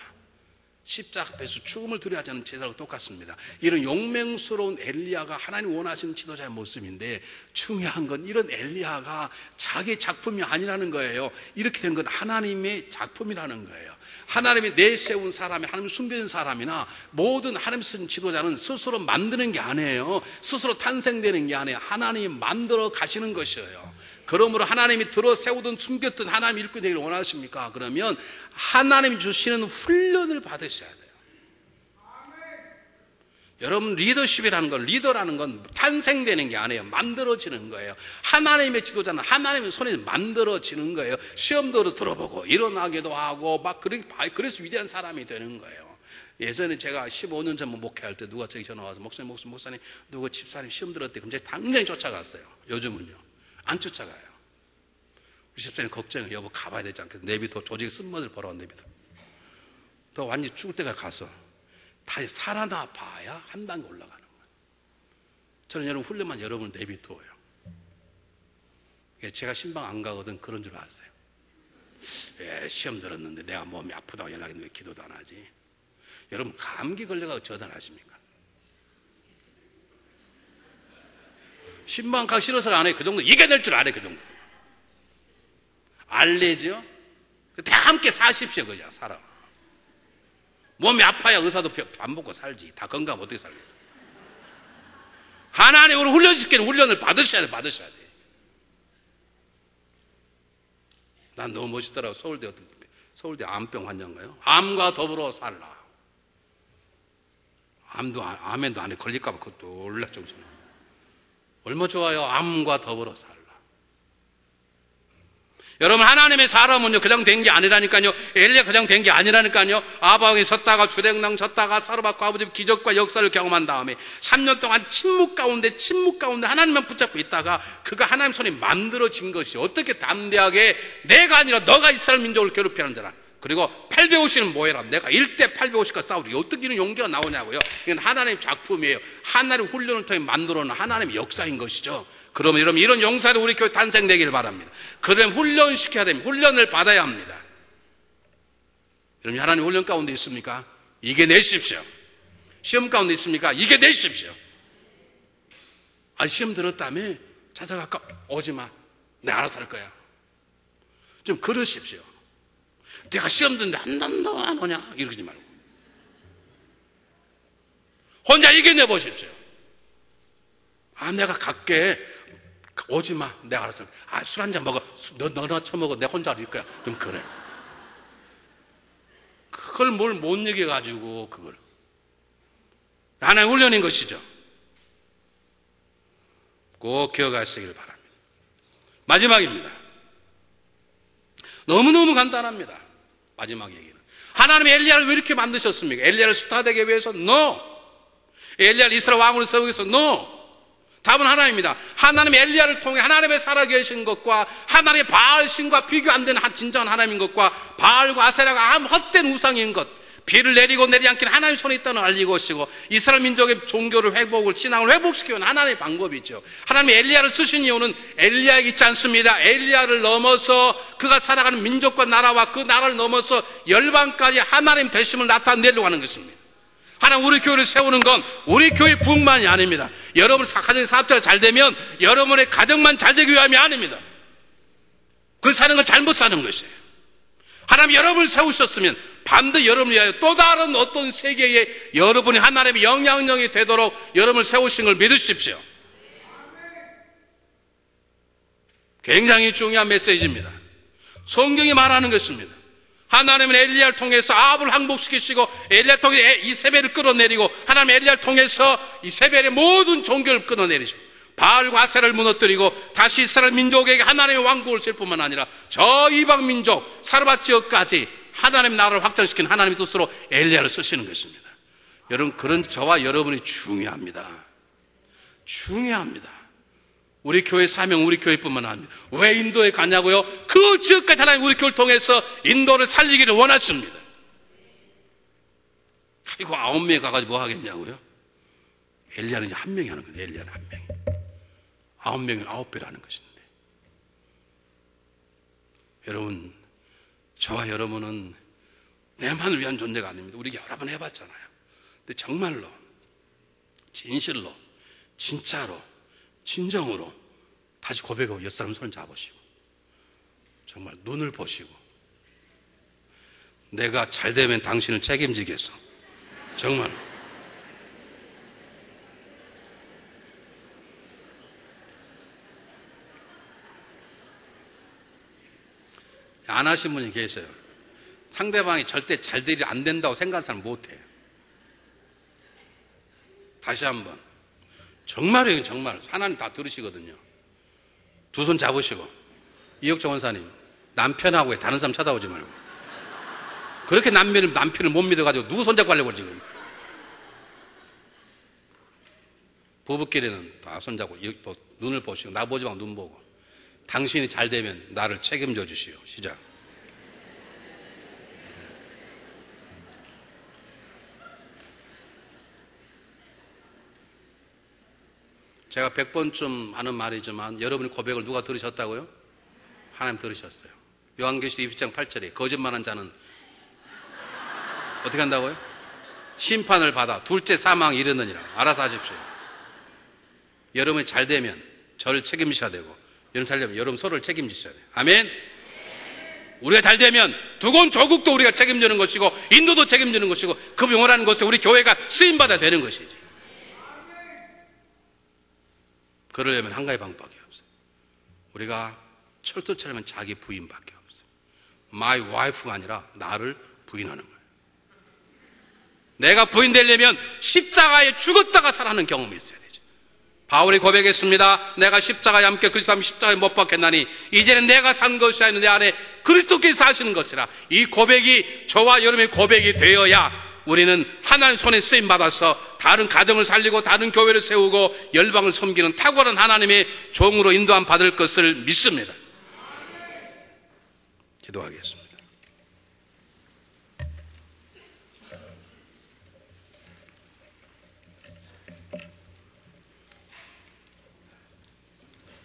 십자가 앞에서 죽음을 두려워하지 않는 제사와 똑같습니다. 이런 용맹스러운 엘리야가 하나님 원하시는 지도자의 모습인데 중요한 건 이런 엘리야가 자기 작품이 아니라는 거예요. 이렇게 된 건 하나님의 작품이라는 거예요. 하나님이 내세운 사람이 하나님 숨겨진 사람이나 모든 하나님 쓴 지도자는 스스로 만드는 게 아니에요. 스스로 탄생되는 게 아니에요. 하나님이 만들어 가시는 것이에요. 그러므로 하나님이 들어 세우든 숨겼든 하나님이 일꾼 되기를 원하십니까? 그러면 하나님이 주시는 훈련을 받으셔야 돼요. 여러분 리더십이라는 건 리더라는 건 탄생되는 게 아니에요. 만들어지는 거예요. 하나님의 지도자는 하나님의 손에 만들어지는 거예요. 시험도 들어보고 일어나기도 하고 막 그래서 위대한 사람이 되는 거예요. 예전에 제가 15년 전 목회할 때 누가 저기 전화 와서 목사님 누구 집사님 시험 들었대. 그럼 제가 당연히 쫓아갔어요. 요즘은요. 안 쫓아가요. 우리 집사님 걱정해요. 여보 가봐야 되지 않겠어? 내비도 조직이 쓴맛을 벌어온 내비도. 또 완전히 죽을 때가 가서 다시 살아나 봐야 한 단계 올라가는 거예요. 저는 여러분 훈련만 여러분을 내비둬요. 제가 신방 안 가거든 그런 줄 아세요. 시험 들었는데 내가 몸이 아프다고 연락했는데 왜 기도도 안 하지? 여러분 감기 걸려가지고 저단하십니까? 신방 가기 싫어서 안 해. 그 정도 이겨낼 줄 알아요. 그 정도 알레죠? 다 함께 사십시오. 그냥 살아. 몸이 아파야 의사도 밥 먹고 살지. 다 건강하면 어떻게 살겠어? 하나님으로 훈련시키는 훈련을 받으셔야 돼. 난 너무 멋있더라고. 서울대 암병 환자인가요? 암과 더불어 살라. 암에도 안에 걸릴까봐 그것도 놀랄 정신이야. 얼마 좋아요. 암과 더불어 살라. 여러분 하나님의 사람은요 그냥 된 게 아니라니까요. 엘리야 그냥 된 게 아니라니까요. 아바왕이 섰다가 주랭랑 졌다가 사르밧과 아버지 기적과 역사를 경험한 다음에 3년 동안 침묵 가운데 하나님만 붙잡고 있다가 그가 하나님 손에 만들어진 것이 어떻게 담대하게 내가 아니라 너가 이스라엘 민족을 괴롭히는 자라. 그리고 850은 뭐해라. 내가 1대 850과 싸우리. 어떻게 이런 용기가 나오냐고요. 이건 하나님의 작품이에요. 하나님 훈련을 통해 만들어놓은 하나님의 역사인 것이죠. 그러면 여러분 이런 용사들이 우리 교회 탄생되기를 바랍니다. 그러면 훈련시켜야 됩니다. 훈련을 받아야 합니다. 여러분 하나님 훈련 가운데 있습니까? 이겨내십시오. 시험 가운데 있습니까? 이겨내십시오. 시험 들었다며 찾아갈까? 오지마. 내가 알아서 할 거야. 좀 그러십시오. 내가 시험 듣는데 한 번도 안 오냐? 이러지 말고 혼자 이겨내보십시오. 내가 갈게. 오지마. 내가 알아서. 술 한잔 먹어. 너나 처먹어. 내가 혼자 할 거야. 좀 그래. 그걸 뭘 못 얘기해가지고 그걸. 하나의 훈련인 것이죠. 꼭 기억하시길 바랍니다. 마지막입니다. 너무너무 간단합니다. 마지막 얘기는. 하나님이 엘리야를 왜 이렇게 만드셨습니까? 엘리야를 스타되게 위해서? No. 엘리야를 이스라엘 왕으로 세우기 위해서? No. 답은 하나님입니다. 하나님의 엘리야를 통해 하나님의 살아계신 것과 하나님의 바알 신과 비교 안 되는 진정한 하나님인 것과 바알과 아세라가 아무 헛된 우상인 것, 비를 내리고 내리지 않기는 하나님의 손에 있다는 걸 알리고 오시고 이스라엘 민족의 종교를 회복을 신앙을 회복시키는 하나님의 방법이죠. 하나님이 엘리야를 쓰신 이유는 엘리야에 있지 않습니다. 엘리야를 넘어서 그가 살아가는 민족과 나라와 그 나라를 넘어서 열방까지 하나님 되심을 나타내려고 하는 것입니다. 하나님 우리 교회를 세우는 건 우리 교회 부흥만이 아닙니다. 여러분 가정의 사업자가 잘 되면 여러분의 가정만 잘 되기 위함이 아닙니다. 그 사는 건 잘못 사는 것이에요. 하나님 여러분을 세우셨으면 반드시 여러분을 위하여 또 다른 어떤 세계에 여러분이 하나님의 영향력이 되도록 여러분을 세우신 걸 믿으십시오. 굉장히 중요한 메시지입니다. 성경이 말하는 것입니다. 하나님은 엘리야를 통해서 아합을 항복시키시고 엘리야를 통해 이세벨을 끌어내리고 하나님 엘리야를 통해서 이세벨의 모든 종교를 끌어내리시고 바알과 아세라를 무너뜨리고 다시 이스라엘 민족에게 하나님의 왕국을 줄 뿐만 아니라 저 이방 민족 사르밧 지역까지 하나님의 나라를 확장시키는 하나님의 뜻으로 엘리야를 쓰시는 것입니다. 여러분 그런 저와 여러분이 중요합니다. 중요합니다. 우리 교회 사명 우리 교회뿐만 아닙니다. 왜 인도에 가냐고요? 그 지역까지 하나님 우리 교회를 통해서 인도를 살리기를 원하십니다. 이거 9명이 가가지고 뭐 하겠냐고요? 엘리야는 이제 1명이 하는 거예요. 엘리야는 1명이. 9명은 9배를 하는 것인데 여러분 저와 여러분은 내만을 위한 존재가 아닙니다. 우리 여러 번 해봤잖아요. 근데 정말로 진실로 진짜로 진정으로 다시 고백하고 옆사람 손을 잡으시고 정말 눈을 보시고 내가 잘 되면 당신을 책임지겠어. 정말 안 하신 분이 계세요. 상대방이 절대 잘 되리 안 된다고 생각하는 사람 못해요. 다시 한번 정말이에요. 정말 하나님 다 들으시거든요. 두 손 잡으시고 이혁정 원사님 남편하고 다른 사람 쳐다보지 말고 그렇게 남편을 못 믿어가지고 누구 손잡고 하려고 지금 부부끼리는 다 손잡고 눈을 보시고 나 보지 말고 눈 보고 당신이 잘 되면 나를 책임져 주시오. 시작. 제가 100번쯤 하는 말이지만 여러분의 고백을 누가 들으셨다고요? 하나님 들으셨어요. 요한계시록 20장 8절에 거짓말한 자는 어떻게 한다고요? 심판을 받아 둘째 사망이 이르느니라. 알아서 하십시오. 여러분이 잘 되면 저를 책임지셔야 되고 여러분 잘 되면 여러분 서로를 책임지셔야 돼요. 아멘? 우리가 잘 되면 두곤 조국도 우리가 책임지는 것이고 인도도 책임지는 것이고 그 영원한 곳에 우리 교회가 쓰임받아야 되는 것이지. 그러려면 한 가지 방법밖에 없어요. 우리가 철도처럼 자기 부인밖에 없어요. My wife가 아니라 나를 부인하는 거예요. 내가 부인되려면 십자가에 죽었다가 살아나는 경험이 있어야 되죠. 바울이 고백했습니다. 내가 십자가에 함께 그리스도와 십자가에 못 박혔나니 이제는 내가 산 것이 아니라 내 안에 그리스도께서 사시는 것이라. 이 고백이 저와 여러분의 고백이 되어야 우리는 하나님 손에 쓰임받아서 다른 가정을 살리고 다른 교회를 세우고 열방을 섬기는 탁월한 하나님의 종으로 인도함 받을 것을 믿습니다. 기도하겠습니다.